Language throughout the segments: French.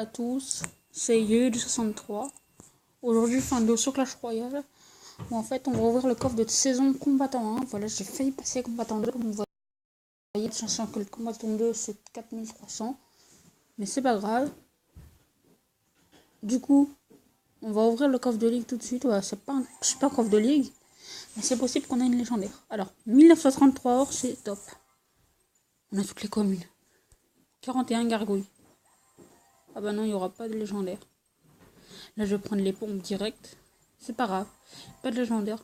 À tous, c'est YU63. Aujourd'hui, fin de sur Clash Royale. Où en fait, on va ouvrir le coffre de saison combattant 1. Voilà, j'ai failli passer combattant 2. Comme vous voyez, sachant que le combattant 2 c'est 4300. Mais c'est pas grave. Du coup, on va ouvrir le coffre de ligue tout de suite. Ouais, c'est pas un coffre de ligue. Mais c'est possible qu'on ait une légendaire. Alors, 1933 or, c'est top. On a toutes les communes. 41 gargouilles. Ah bah non, il n'y aura pas de légendaire. Là, je vais prendre les pompes direct. C'est pas grave. Pas de légendaire.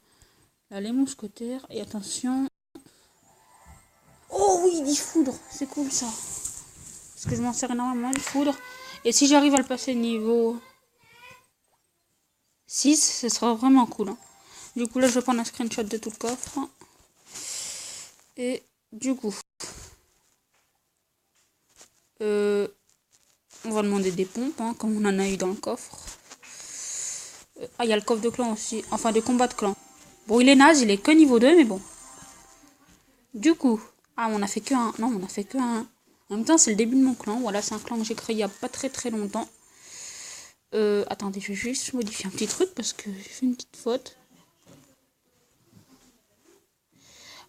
Là, les mousquetaires. Et attention. Oh oui, 10 foudres. C'est cool ça. Parce que je m'en sers énormément, les foudres. Et si j'arrive à le passer niveau 6, ce sera vraiment cool. Hein. Du coup, là, je vais prendre un screenshot de tout le coffre. Et du coup, on va demander des pompes, hein, comme on en a eu dans le coffre. Ah, il y a le coffre de clan aussi. Enfin, de combat de clan. Bon, il est naze, il est que niveau 2, mais bon. Du coup, ah, on a fait que un. Non, on a fait que un. En même temps, c'est le début de mon clan. Voilà, c'est un clan que j'ai créé il n'y a pas très longtemps. Attendez, je vais juste modifier un petit truc parce que j'ai fait une petite faute.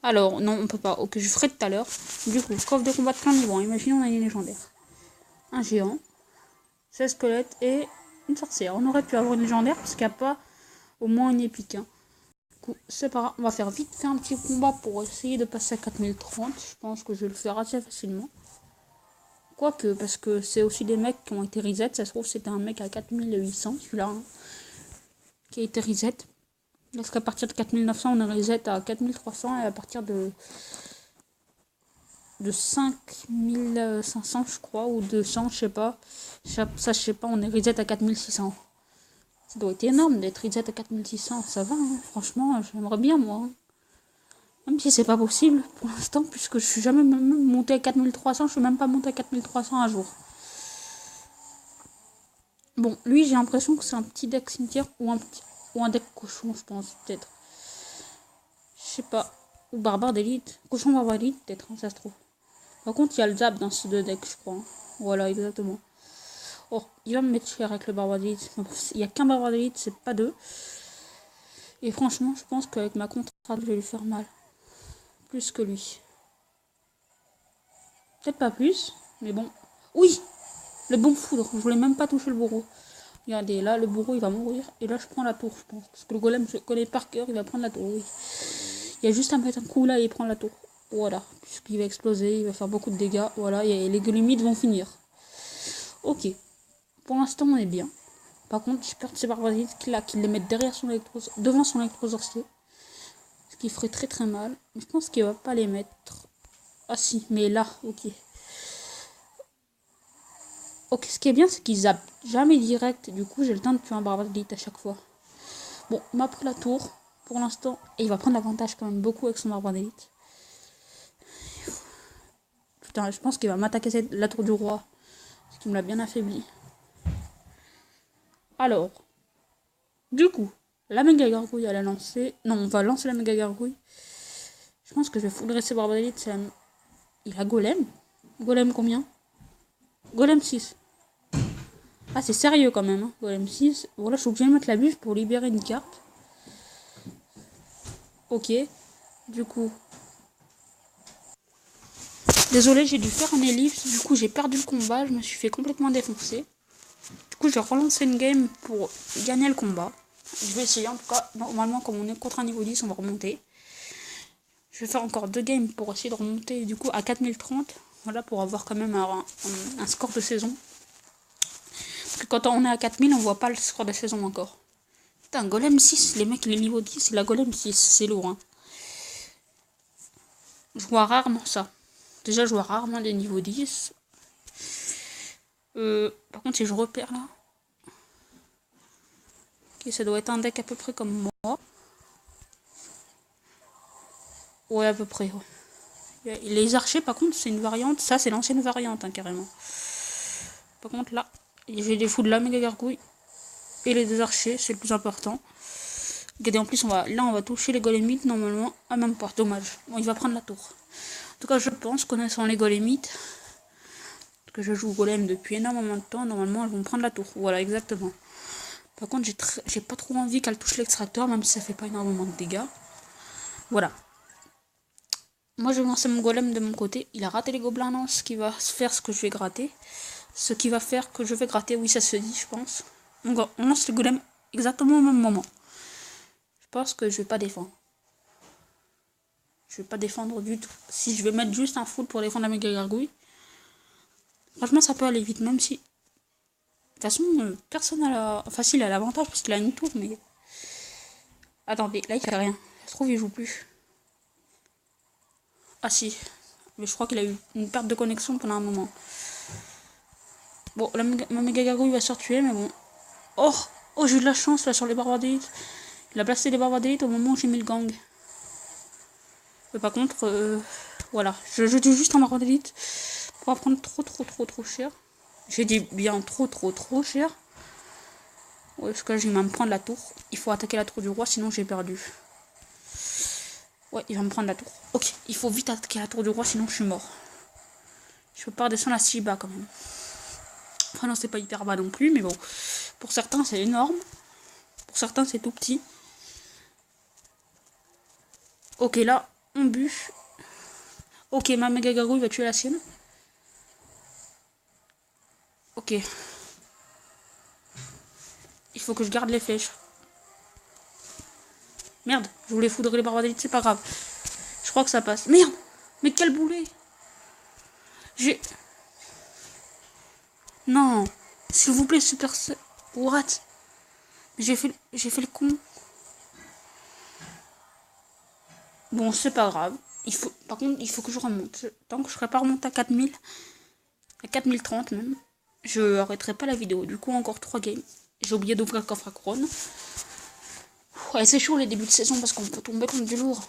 Alors, non, on peut pas. Ok, je ferai tout à l'heure. Du coup, coffre de combat de clan niveau 1. Imaginons on a une légendaire. Un géant, 16 squelettes et une sorcière. On aurait pu avoir une légendaire parce qu'il n'y a pas au moins une épique. Hein. Du coup, c'est pas grave. On va faire vite faire un petit combat pour essayer de passer à 4030. Je pense que je vais le faire assez facilement. Quoique, parce que c'est aussi des mecs qui ont été reset. Ça se trouve, c'était un mec à 4800, celui-là, hein, qui a été reset. Parce qu'à partir de 4900, on est reset à 4300 et à partir de 5500, je crois, ou 200, je sais pas. Ça, je sais pas, on est reset à 4600. Ça doit être énorme d'être reset à 4600, ça va, hein. Franchement, j'aimerais bien, moi. Hein. Même si c'est pas possible pour l'instant, puisque je suis jamais même monté à 4300, je suis même pas monté à 4300 un jour. Bon, lui, j'ai l'impression que c'est un petit deck cimetière ou un deck cochon, je pense, peut-être. Je sais pas. Ou barbare d'élite. Cochon barbare d'élite, peut-être, hein, ça se trouve. Par contre, il y a le zap dans ces deux decks, je crois. Hein. Voilà, exactement. Oh, il va me mettre cher avec le barbare d'élite. Il n'y a qu'un barbare d'élite, c'est pas deux. Et franchement, je pense qu'avec ma contrat, je vais lui faire mal. Plus que lui. Peut-être pas plus, mais bon. Oui, le bon foudre. Je voulais même pas toucher le bourreau. Regardez, là, le bourreau, il va mourir. Et là, je prends la tour, je pense. Parce que le golem, je connais par cœur, il va prendre la tour, oui. Il y a juste à mettre un coup là et il prend la tour. Voilà. Puisqu'il va exploser, il va faire beaucoup de dégâts. Voilà, et les limites vont finir. Ok. Pour l'instant, on est bien. Par contre, j'ai peur de ces barbarites qu'il les mette derrière devant son électrosorcier. Ce qui ferait très mal. Mais je pense qu'il va pas les mettre. Ah si, mais là, ok. Ok, ce qui est bien, c'est qu'ils zappent jamais direct. Du coup, j'ai le temps de tuer un barbare d'élite à chaque fois. Bon, il m'a pris la tour pour l'instant. Et il va prendre l'avantage quand même beaucoup avec son barbare d'élite. Putain, je pense qu'il va m'attaquer la tour du roi. Ce qui me l'a bien affaibli. Alors, du coup, la méga gargouille, elle a lancé. Non, on va lancer la méga gargouille. Je pense que je vais foudrer ses barbare d'élite. Il a golem. Golem combien? Golem 6. Ah, c'est sérieux quand même, hein. Golem 6. Voilà, je suis obligé de mettre la bûche pour libérer une carte. Ok. Du coup. Désolé, j'ai dû faire un ellipse. Du coup, j'ai perdu le combat. Je me suis fait complètement défoncer. Du coup, j'ai relancé une game pour gagner le combat. Je vais essayer. En tout cas, normalement, comme on est contre un niveau 10, on va remonter. Je vais faire encore 2 games pour essayer de remonter du coup à 4030. Voilà, pour avoir quand même un score de saison. Parce que quand on est à 4000, on voit pas le score de saison encore. Putain, golem 6, les mecs, il est niveau 10, il a golem 6, c'est lourd. Hein. Je vois rarement ça. Déjà, je vois rarement des niveaux 10. Par contre, si je repère là. Ok, ça doit être un deck à peu près comme moi. Ouais, à peu près, ouais. Les archers, par contre, c'est une variante. Ça, c'est l'ancienne variante, hein, carrément. Par contre, là, j'ai des fous de la méga gargouille. Et les deux archers, c'est le plus important. Regardez, en plus, on va toucher les golémites, normalement. Ah, même pas, dommage. Bon, il va prendre la tour. En tout cas, je pense, connaissant les golémites, que je joue au golem depuis énormément de temps, normalement elles vont prendre la tour. Voilà, exactement. Par contre, j'ai pas trop envie qu'elle touche l'extracteur, même si ça fait pas énormément de dégâts. Voilà. Moi, je vais lancer mon golem de mon côté. Il a raté les gobelins, non, ce qui va faire ce que je vais gratter. Ce qui va faire que je vais gratter, oui, ça se dit, je pense. On lance le golem exactement au même moment. Je pense que je vais pas défendre. Je vais pas défendre du tout. Si je vais mettre juste un full pour défendre la méga gargouille, franchement, ça peut aller vite, même si... De toute façon, personne a la... Enfin, si, il a l'avantage parce qu'il a une tour, mais... Attendez, là, il fait rien. Ça se trouve, il joue plus. Ah si, mais je crois qu'il a eu une perte de connexion pendant un moment. Bon, ma méga gargouille va se tuer, mais bon. Oh, j'ai eu de la chance là sur les barbares d'élite. Il a placé les barbares d'élite au moment où j'ai mis le gang. Mais par contre, voilà, je tue juste un barbar d'élite pour pas prendre trop cher. J'ai dit bien trop cher. Ouais, parce que là, je vais me prendre la tour. Il faut attaquer la tour du roi, sinon j'ai perdu. Ouais, il va me prendre la tour. Ok, il faut vite attaquer la tour du roi, sinon je suis mort. Je peux pas redescendre à si bas quand même. Enfin non, c'est pas hyper bas non plus, mais bon. Pour certains, c'est énorme. Pour certains, c'est tout petit. Ok, là, on bûche. Ok, ma méga gargouille va tuer la sienne. Ok. Il faut que je garde les flèches. Merde, je voulais foudrer les barbares d'élite, c'est pas grave. Je crois que ça passe. Merde, mais quel boulet. J'ai... Non, s'il vous plaît, super... What? J'ai fait le con. Bon, c'est pas grave. Par contre, il faut que je remonte. Tant que je serai pas remonté à 4000, à 4030 même, je arrêterai pas la vidéo. Du coup, encore 3 games. J'ai oublié d'ouvrir le coffre à couronne. Ouais, c'est chaud les débuts de saison parce qu'on peut tomber comme du lourd.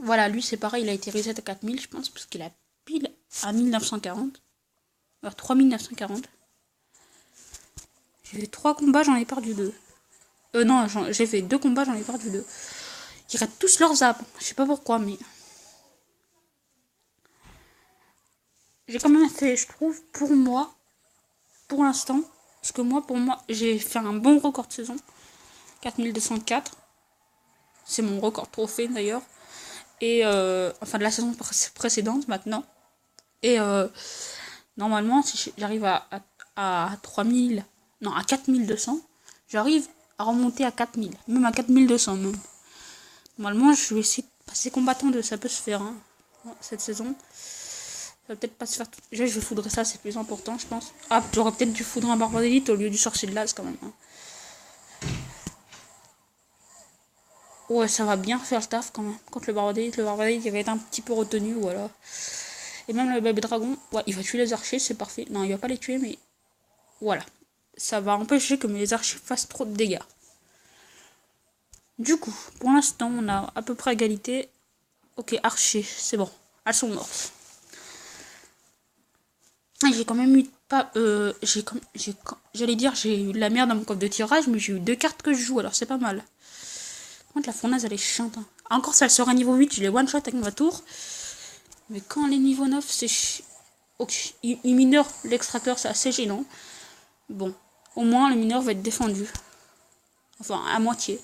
Voilà, lui c'est pareil, il a été reset à 4000, je pense, parce qu'il a pile à 1940. Alors 3940. J'ai fait 3 combats, j'en ai perdu 2. Non, j'ai fait 2 combats, j'en ai perdu 2. Ils ratent tous leurs apps. Je sais pas pourquoi, mais... J'ai quand même fait, je trouve, pour moi, pour l'instant, parce que moi, pour moi, j'ai fait un bon record de saison. 4204. C'est mon record trophée d'ailleurs. Et enfin de la saison précédente maintenant. Et normalement, si j'arrive à 3000, non, à 4200, j'arrive à remonter à 4000, même à 4200 même. Normalement, je vais essayer de passer combattant 2, ça peut se faire, hein, cette saison. Ça va peut-être pas se faire. Déjà, je vais foudrer ça, c'est plus important, je pense. Ah, j'aurais peut-être dû foudrer un barbe d'élite au lieu du sorcier de l'as quand même. Hein. Ouais, ça va bien faire le taf quand même. Contre le barbe d'élite, il va être un petit peu retenu, voilà. Et même le bébé dragon, ouais, il va tuer les archers, c'est parfait. Non, il va pas les tuer, mais voilà. Ça va empêcher que les archers fassent trop de dégâts. Du coup, pour l'instant, on a à peu près égalité. Ok, archer, c'est bon. Elles sont mortes. J'ai quand même eu pas... J'allais dire, j'ai eu de la merde dans mon coffre de tirage, mais j'ai eu 2 cartes que je joue, alors c'est pas mal. Par contre, la fournaise, elle est chiante. Hein. Encore, ça, elle sera niveau 8, je les one-shot avec ma tour. Mais quand elle est niveau 9, c'est ok, il mineur l'extracteur, c'est assez gênant. Bon, au moins, le mineur va être défendu. Enfin, à moitié.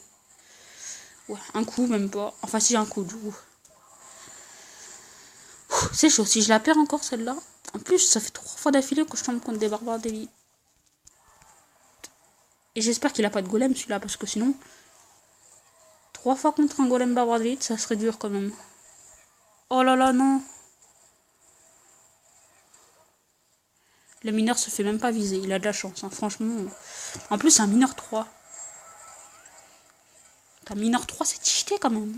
Ouais, un coup, même pas. Enfin, si j'ai un coup, du coup. C'est chaud, si je la perds encore, celle-là. En plus, ça fait 3 fois d'affilée que je tombe contre des barbares d'élite. Et j'espère qu'il a pas de golem, celui-là, parce que sinon... 3 fois contre un golem barbare d'élite, ça serait dur, quand même. Oh là là, non. Le mineur se fait même pas viser, il a de la chance, hein, franchement. En plus, c'est un mineur 3. Un mineur 3, c'est cheaté quand même.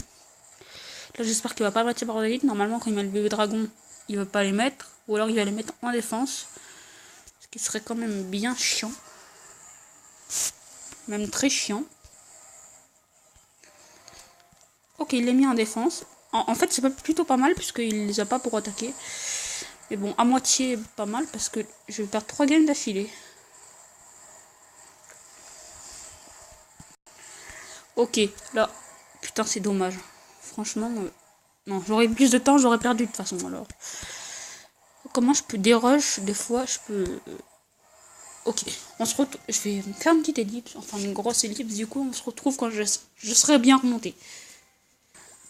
Là, j'espère qu'il va pas mettre ses barres d'élite. Normalement, quand il met le bébé dragon, il va pas les mettre. Ou alors, il va les mettre en défense. Ce qui serait quand même bien chiant. Même très chiant. Ok, il les mis en défense. En fait, c'est plutôt pas mal, puisqu'il les a pas pour attaquer. Mais bon, à moitié pas mal, parce que je vais perdre 3 games d'affilée. Ok, là, putain, c'est dommage. Franchement, non, j'aurais eu plus de temps, j'aurais perdu de toute façon, alors. comment je peux dérush. Des fois, je peux... Ok, on se retrouve. Je vais faire une petite ellipse, enfin une grosse ellipse. Du coup, on se retrouve quand je serai bien remonté.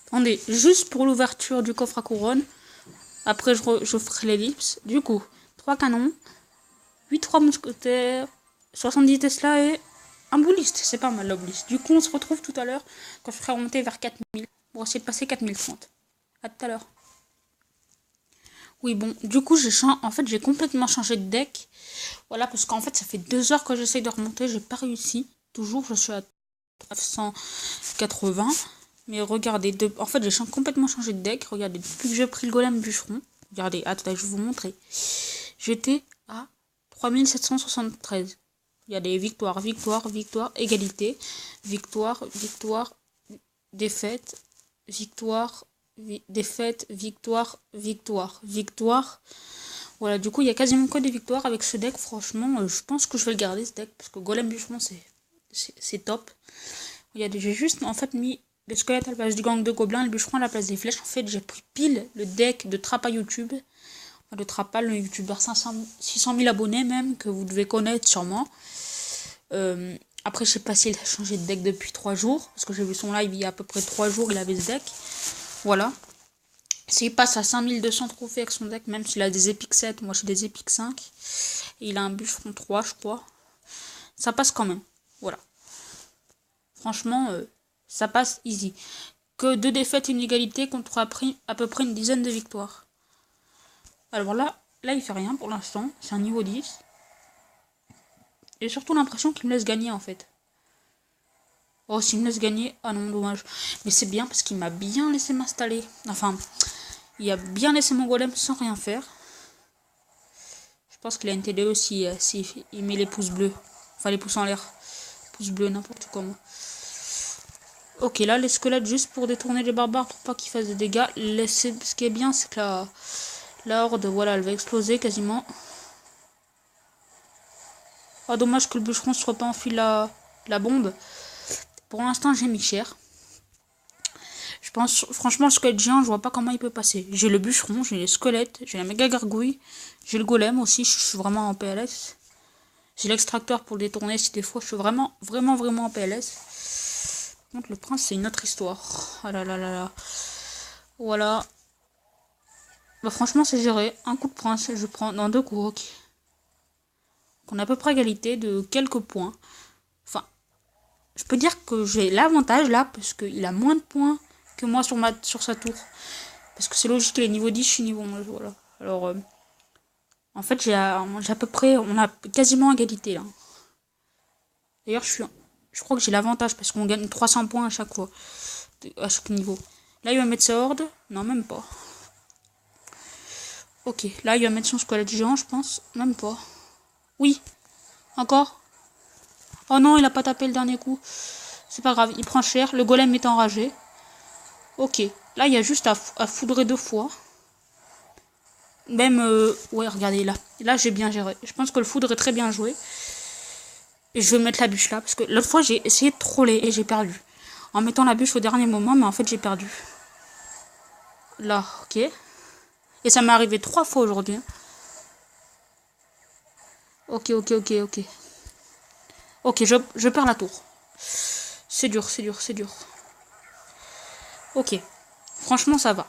Attendez, juste pour l'ouverture du coffre à couronne. Après, je ferai l'ellipse. Du coup, 3 canons, 8 3 mousquetaires, 70 Tesla et un bouliste. C'est pas mal, l'obliste. Du coup, on se retrouve tout à l'heure quand je serai remonté vers 4000 pour essayer de passer 4030. À tout à l'heure. Oui, bon, du coup, en fait, j'ai complètement changé de deck. Voilà, parce qu'en fait, ça fait 2 heures que j'essaye de remonter. J'ai pas réussi. Toujours, je suis à 980. Mais regardez, en fait, j'ai complètement changé de deck. Regardez, depuis que j'ai pris le golem bûcheron. Regardez, attendez, je vais vous montrer. J'étais à 3773. Il y a des victoires, victoire, victoire, égalité, victoire, victoire, défaite, victoire, défaite, victoire, victoire, victoire. Voilà, du coup, il y a quasiment que des victoires avec ce deck. Franchement, je pense que je vais le garder, ce deck, parce que golem bûcheron, c'est top. J'ai juste, en fait, mis le squelette à la place du gang de gobelins, le bûcheron à la place des flèches. En fait, j'ai pris pile le deck de Trappa YouTube. Enfin, de Trappa, le youtubeur 600 000 abonnés même, que vous devez connaître sûrement. Après, je sais pas s'il a changé de deck depuis 3 jours. Parce que j'ai vu son live il y a à peu près 3 jours, il avait ce deck. Voilà. S'il passe à 5200 trophées avec son deck, même s'il a des épiques 7, moi j'ai des épiques 5. Et il a un bûcheron 3, je crois. Ça passe quand même. Voilà. Franchement, ça passe easy. Que 2 défaites et une égalité contre à peu près une dizaine de victoires. Alors là il fait rien pour l'instant. C'est un niveau 10. J'ai surtout l'impression qu'il me laisse gagner en fait. Oh, s'il me laisse gagner, ah non, dommage. Mais c'est bien parce qu'il m'a bien laissé m'installer. Enfin, il a bien laissé mon golem sans rien faire. Je pense qu'il a une TD aussi s'il met les pouces bleus. Enfin, les pouces en l'air. Pouces bleus, n'importe comment. Ok, là, les squelettes, juste pour détourner les barbares, pour pas qu'ils fassent des dégâts. Ce qui est bien, c'est que la horde, voilà, elle va exploser quasiment. Oh, dommage que le bûcheron soit pas enfilé la bombe. Pour l'instant, j'ai mis cher. Je pense, franchement, le squelette géant, je vois pas comment il peut passer. J'ai le bûcheron, j'ai les squelettes, j'ai la méga gargouille, j'ai le golem aussi, je suis vraiment en PLS. J'ai l'extracteur pour le détourner si des fois je suis vraiment en PLS. Par contre, le prince, c'est une autre histoire. Ah là là là là. Voilà. Bah, franchement, c'est géré. Un coup de prince, je prends dans 2 coups. Ok. On a à peu près égalité de quelques points. Enfin, je peux dire que j'ai l'avantage là, parce qu'il a moins de points que moi sur sa tour. Parce que c'est logique, il est niveau 10, je suis niveau 11. Voilà. Alors, en fait, j'ai à peu près, on a quasiment égalité là. D'ailleurs, je crois que j'ai l'avantage parce qu'on gagne 300 points à chaque fois, à chaque niveau. Là, il va mettre sa horde. Non, même pas. Ok, là, il va mettre son squelette géant, je pense. Même pas. Oui. Encore. Oh non, il a pas tapé le dernier coup. C'est pas grave, il prend cher. Le golem est enragé. Ok. Là, il y a juste à foudrer 2 fois. Même, ouais, regardez, là. Là, j'ai bien géré. Je pense que le foudre est très bien joué. Et je vais mettre la bûche là. Parce que l'autre fois, j'ai essayé de troller et j'ai perdu. En mettant la bûche au dernier moment, mais en fait, j'ai perdu. Là, ok. Et ça m'est arrivé 3 fois aujourd'hui. Ok. Ok, je perds la tour. C'est dur. Ok. Franchement, ça va.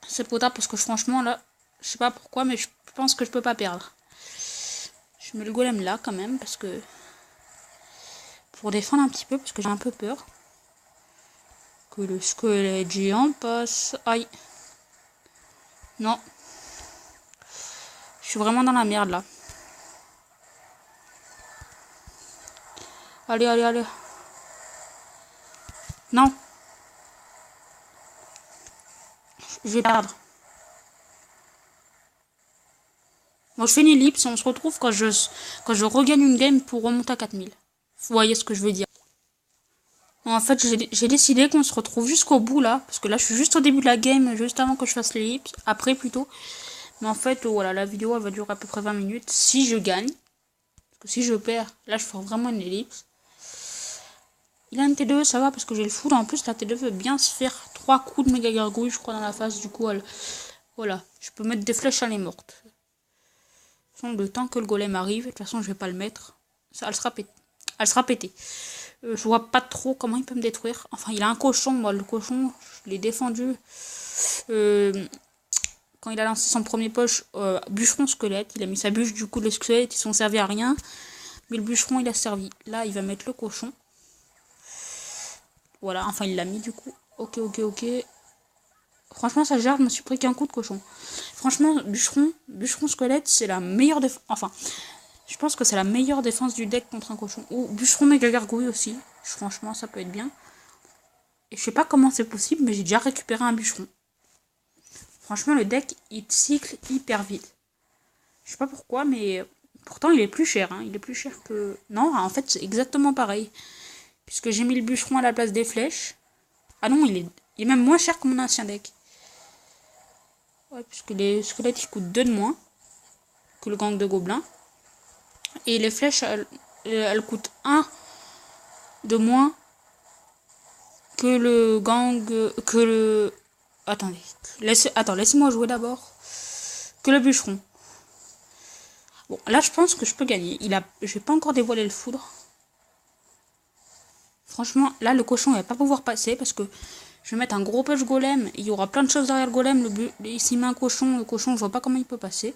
C'est potable parce que franchement, là, je sais pas pourquoi, mais je pense que je peux pas perdre. Je mets le golem là quand même parce que... Pour défendre un petit peu, parce que j'ai un peu peur. Que le squelette géant passe... Aïe. Non. Je suis vraiment dans la merde là. Allez. Non. Je vais perdre. Bon, je fais une ellipse et on se retrouve quand je regagne une game pour remonter à 4000. Vous voyez ce que je veux dire. Bon, en fait, j'ai décidé qu'on se retrouve jusqu'au bout là. Parce que là, je suis juste au début de la game, juste avant que je fasse l'ellipse. Après plutôt. Mais en fait, voilà, la vidéo elle va durer à peu près 20 minutes. Si je gagne. Parce que si je perds, là, je ferai vraiment une ellipse. Il a une T2, ça va parce que j'ai le foudre. En plus, la T2 veut bien se faire 3 coups de méga gargouille, je crois, dans la face. Du coup, voilà. Je peux mettre des flèches, elle est morte. Le temps que le golem arrive, de toute façon je vais pas le mettre. Ça, elle sera pétée. Elle sera pétée. Je vois pas trop comment il peut me détruire. Enfin, il a un cochon. Moi, le cochon, je l'ai défendu. Quand il a lancé son premier poche, bûcheron squelette. Il a mis sa bûche, du coup, les squelettes, ils sont servis à rien. Mais le bûcheron, il a servi. Là, il va mettre le cochon. Voilà, enfin, il l'a mis, du coup. Ok. Franchement, ça gère, je me suis pris qu'un coup de cochon. Franchement, bûcheron squelette, c'est la meilleure défense. Enfin, je pense que c'est la meilleure défense du deck contre un cochon. Ou bûcheron méga gargouille aussi. Franchement, ça peut être bien. Et je sais pas comment c'est possible, mais j'ai déjà récupéré un bûcheron. Franchement, le deck, il cycle hyper vite. Je sais pas pourquoi, mais pourtant, il est plus cher. Hein. Il est plus cher que... Non, en fait, c'est exactement pareil. Puisque j'ai mis le bûcheron à la place des flèches. Ah non, il est même moins cher que mon ancien deck. Ouais, puisque les squelettes, ils coûtent 2 de moins que le gang de gobelins. Et les flèches, elles coûtent 1 de moins que le gang... Que le... Attendez. Laissez-moi jouer d'abord. Que le bûcheron. Bon, là, je pense que je peux gagner. Je vais pas encore dévoiler le foudre. Franchement, là, le cochon, il va pas pouvoir passer parce que je vais mettre un gros push golem. Il y aura plein de choses derrière le golem. S'il met un cochon, le cochon, je vois pas comment il peut passer.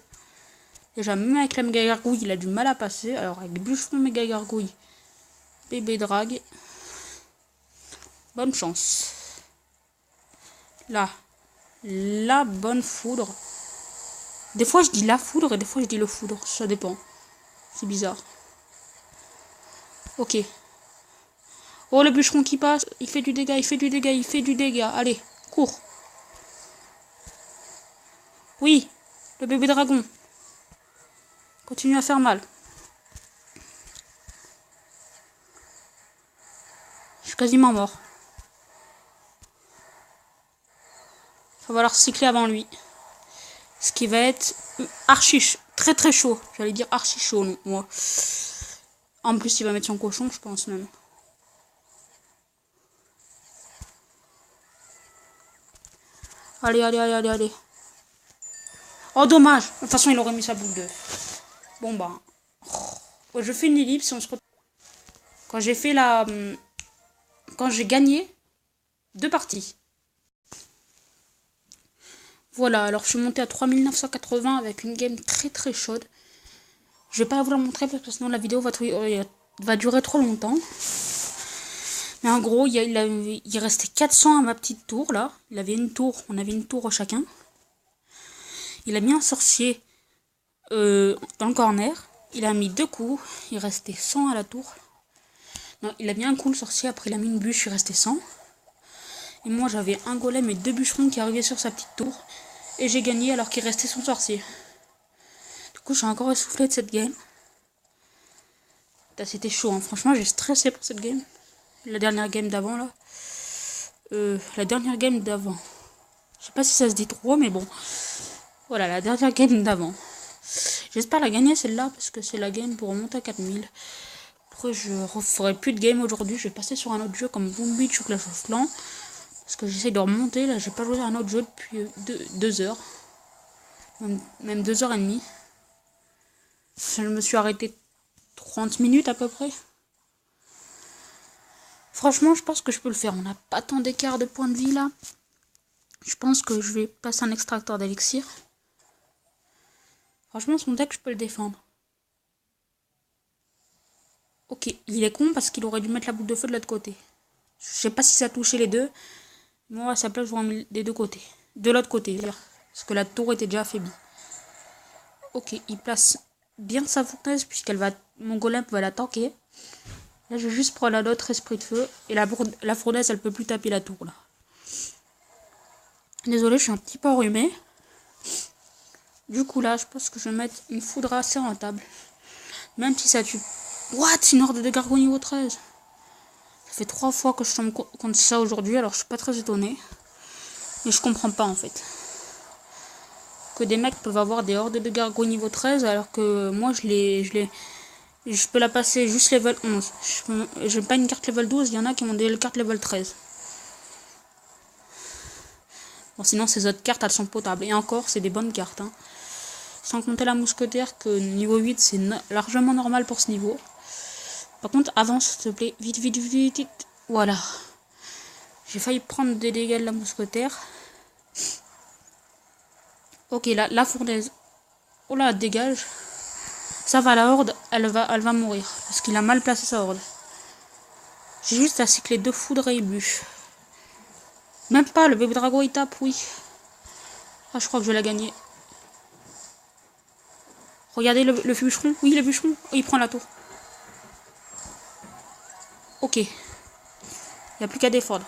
Déjà, même avec la méga gargouille, il a du mal à passer. Alors, avec bûcheron méga gargouille, bébé drague. Bonne chance. Là. La bonne foudre. Des fois, je dis la foudre et des fois, je dis le foudre. Ça dépend. C'est bizarre. Ok. Oh, le bûcheron qui passe. Il fait du dégât, il fait du dégât, il fait du dégât. Allez, cours. Oui, le bébé dragon. Continue à faire mal. Je suis quasiment mort. Il va falloir cycler avant lui. Ce qui va être archi très chaud. J'allais dire archi chaud, non, moi. En plus, il va mettre son cochon, je pense même. Allez. Oh, dommage. De toute façon, il aurait mis sa boule de... Bon, bah... Oh, je fais une ellipse et on se retrouve. Quand j'ai fait la... Quand j'ai gagné 2 parties. Voilà, alors je suis montée à 3980 avec une game très chaude. Je vais pas vous la montrer parce que sinon la vidéo va durer trop longtemps. Mais en gros, il restait 400 à ma petite tour là. On avait une tour chacun. Il a mis un sorcier dans le corner. Il a mis 2 coups. Il restait 100 à la tour. Non, il a mis un coup le sorcier. Après il a mis une bûche. Il restait 100. Et moi j'avais un golem et 2 bûcherons qui arrivaient sur sa petite tour. Et j'ai gagné alors qu'il restait son sorcier. Du coup, je suis encore essoufflé de cette game. C'était chaud, hein. Franchement, j'ai stressé pour cette game. La dernière game d'avant, là. La dernière game d'avant. Je sais pas si ça se dit trop, mais bon. Voilà, la dernière game d'avant. J'espère la gagner celle-là, parce que c'est la game pour remonter à 4000. Après, je referai plus de game aujourd'hui. Je vais passer sur un autre jeu comme Boom Beach ou Clash of Clans. Parce que j'essaie de remonter. Là, j'ai pas joué à un autre jeu depuis 2 heures. Même 2h30. Je me suis arrêté 30 minutes à peu près. Franchement, je pense que je peux le faire. On n'a pas tant d'écart de points de vie là. Je pense que je vais passer un extracteur d'élixir. Franchement, son deck, je peux le défendre. Ok, il est con parce qu'il aurait dû mettre la boule de feu de l'autre côté. Je sais pas si ça touchait les deux. Moi, à sa place, j'aurais mis des deux côtés. De l'autre côté, parce que la tour était déjà affaiblie. Ok, il place bien sa fournaise mon golem va la tanker. Là, je vais juste prendre l'autre esprit de feu. Et la fournaise, elle peut plus taper la tour, là. Désolé, je suis un petit peu enrhumé. Du coup, là, je pense que je vais mettre une foudre assez rentable. Même si ça tue. What? C'est une horde de gargouilles niveau 13. Ça fait 3 fois que je tombe contre ça aujourd'hui, alors je suis pas très étonné. Mais je comprends pas, en fait. Que des mecs peuvent avoir des hordes de gargouilles niveau 13, alors que moi, je peux la passer juste level 11. J'ai pas une carte level 12, il y en a qui ont des cartes level 13. Bon, sinon, ces autres cartes, elles sont potables. Et encore, c'est des bonnes cartes. Hein. Sans compter la mousquetaire, que niveau 8, c'est largement normal pour ce niveau. Par contre, avance, s'il te plaît. Vite, vite, vite, vite, vite. Voilà. J'ai failli prendre des dégâts de la mousquetaire. Ok, là, la fournaise. Oh là, dégage. Ça va, la horde, elle va mourir. Parce qu'il a mal placé sa horde. J'ai juste à cycler 2 foudres et bûches. Même pas, le bébé dragon il tape, oui. Ah, je crois que je l'ai gagné. Regardez le bûcheron. Oui, le bûcheron. Oh, il prend la tour. Ok. Il n'y a plus qu'à défendre.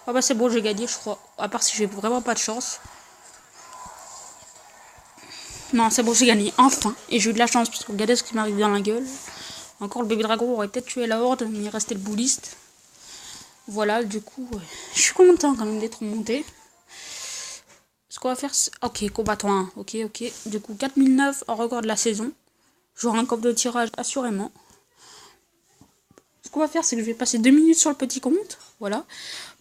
Ah bah c'est bon, j'ai gagné, je crois. À part si j'ai vraiment pas de chance. Non, c'est bon, j'ai gagné. Enfin. Et j'ai eu de la chance, parce que regardez ce qui m'arrive dans la gueule. Encore le bébé dragon aurait peut-être tué la horde, mais il restait le bouliste. Voilà, du coup, je suis content quand même d'être monté. Ce qu'on va faire, c'est... Ok, combattant 1. Ok, ok. Du coup, 4009 en record de la saison. J'aurai un coffre de tirage, assurément. Ce qu'on va faire, c'est que je vais passer 2 minutes sur le petit compte. Voilà.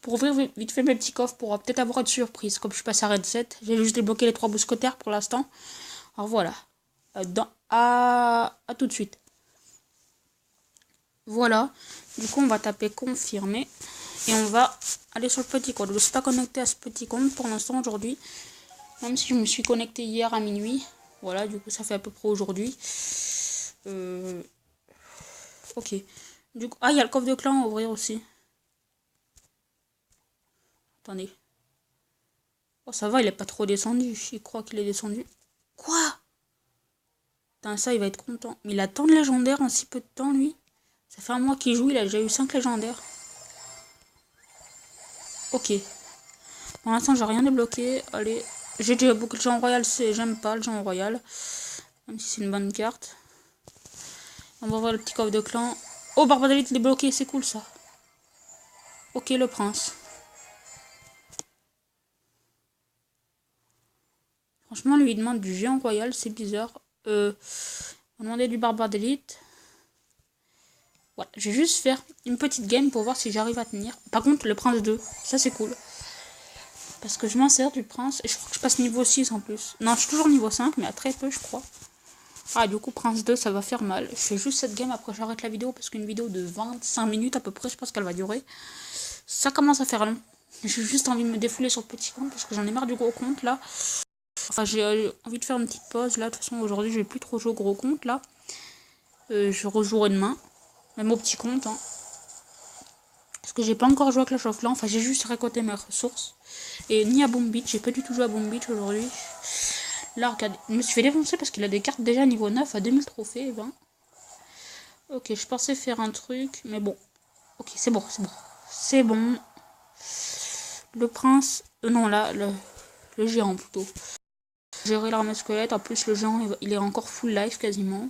Pour ouvrir vite fait mes petits coffres, pour peut-être avoir une surprise. Comme je suis passé à Red 7, j'ai juste débloqué les 3 mousquetaires pour l'instant. Alors voilà. À tout de suite. Voilà. Du coup, on va taper confirmer. Et on va aller sur le petit compte. Je ne suis pas connecté à ce petit compte pour l'instant aujourd'hui. Même si je me suis connecté hier à minuit. Voilà, du coup, ça fait à peu près aujourd'hui. Ok. Du coup, ah, il y a le coffre de clan à ouvrir aussi. Attendez. Oh, ça va, il est pas trop descendu. Je crois qu'il est descendu. Quoi? Putain, ça, il va être content. Mais il a tant de légendaires en si peu de temps, lui. Ça fait un mois qu'il joue, il a déjà eu 5 légendaires. Ok. Pour l'instant, j'ai rien débloqué. Allez. J'ai déjà beaucoup de gens royal, j'aime pas le gens royal. Même si c'est une bonne carte. On va voir le petit coffre de clan. Oh, Barbadolite, il est bloqué, c'est cool ça. Ok, le prince. Franchement, lui, il demande du géant royal, c'est bizarre. On va demander du barbare d'élite. Voilà, je vais juste faire une petite game pour voir si j'arrive à tenir. Par contre, le prince 2, ça c'est cool. Parce que je m'en sers du prince et je crois que je passe niveau 6 en plus. Non, je suis toujours niveau 5, mais à très peu, je crois. Ah, du coup, prince 2, ça va faire mal. Je fais juste cette game, après j'arrête la vidéo parce qu'une vidéo de 25 minutes à peu près, je pense qu'elle va durer. Ça commence à faire long. J'ai juste envie de me défouler sur le petit compte parce que j'en ai marre du gros compte là. Enfin, j'ai envie de faire une petite pause là. De toute façon, aujourd'hui, je vais plus trop jouer au gros compte là. Je rejouerai demain. Même au petit compte. Hein. Parce que j'ai pas encore joué à Clash of Clans. Enfin, j'ai juste récolté mes ressources. Et ni à Bomb Beach. J'ai pas du tout joué à Bomb Beach aujourd'hui. Là, regardez. Je me suis fait défoncer parce qu'il a des cartes déjà niveau 9 à 2000 trophées. Ben. Ok, je pensais faire un truc. Mais bon. Ok, c'est bon, c'est bon. C'est bon. Le prince. Non, là, le géant plutôt. Gérer l'armée squelette. En plus, le géant, il est encore full life quasiment.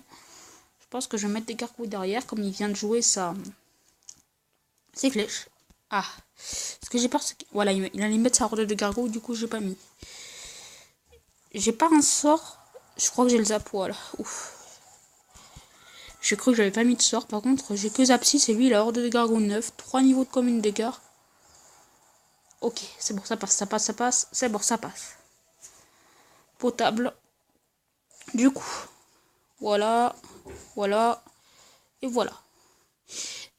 Je pense que je vais mettre des gargouilles derrière. Comme il vient de jouer sa... ses flèches. Ah. Ce que j'ai peur, c'est que... Voilà, il allait mettre sa horde de gargouilles. Du coup, j'ai pas mis. J'ai pas un sort. Je crois que j'ai le zapo, là. Ouf. J'ai cru que j'avais pas mis de sort. Par contre, j'ai que Zapsy. C'est lui, la horde de gargouilles 9. 3 niveaux de commune d'écart. Ok, c'est bon, ça passe, ça passe, ça passe. C'est bon, ça passe. Potable. Du coup, voilà, voilà, et voilà.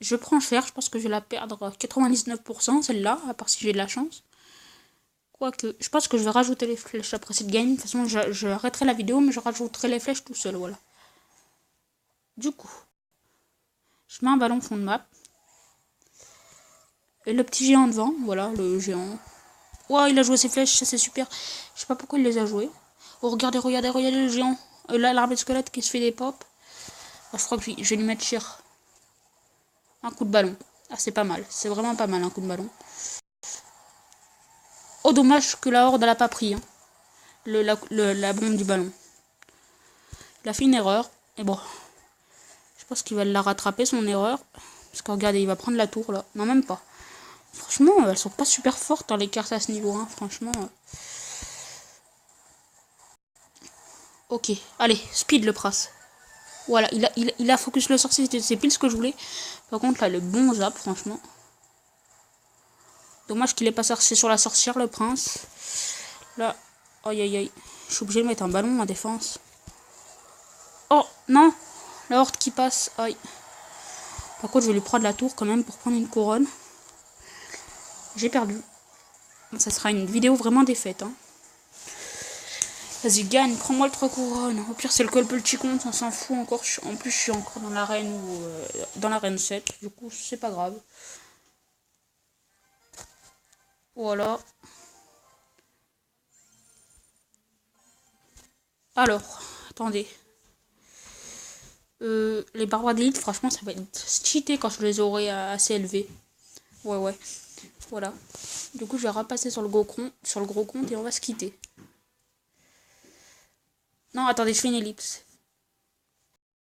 Je prends cher, je pense que je vais la perdre à 99% celle-là, à part si j'ai de la chance. Quoique, je pense que je vais rajouter les flèches après cette game. De toute façon, je arrêterai la vidéo, mais je rajouterai les flèches tout seul, voilà. Du coup, je mets un ballon fond de map. Et le petit géant devant, voilà, le géant. Ouah, il a joué ses flèches, ça c'est super. Je sais pas pourquoi il les a jouées. Oh, regardez, regardez, regardez le géant. Là, l'armée de squelette qui se fait des pops. Oh, je crois que je vais lui mettre cher. Un coup de ballon. Ah, c'est pas mal. C'est vraiment pas mal, un coup de ballon. Oh, dommage que la horde, elle a pas pris. Hein. La bombe du ballon. Il a fait une erreur. Et bon. Je pense qu'il va la rattraper, son erreur. Parce que regardez, il va prendre la tour, là. Non, même pas. Franchement, elles sont pas super fortes, dans les cartes à ce niveau. Hein. Franchement. Ok. Allez, speed le prince. Voilà, il a focus le sorcier, c'est pile ce que je voulais. Par contre, là, le bon zap, franchement. Dommage qu'il ait pas sorti sur la sorcière, le prince. Là, aïe aïe aïe. Je suis obligé de mettre un ballon en défense. Oh, non. La horde qui passe, aïe. Par contre, je vais lui prendre la tour quand même pour prendre une couronne. J'ai perdu. Ça sera une vidéo vraiment défaite. Hein. Vas-y, gagne, prends-moi le 3 couronnes. Au pire, c'est le petit compte, on s'en fout encore. En plus, je suis encore dans l'arène dans l'arène 7. Du coup, c'est pas grave. Voilà. Alors, attendez. Les barbares d'élite, franchement, ça va être cheaté quand je les aurai assez élevés. Ouais. Voilà. Du coup, je vais repasser sur le gros compte et on va se quitter. Non, attendez, je fais une ellipse.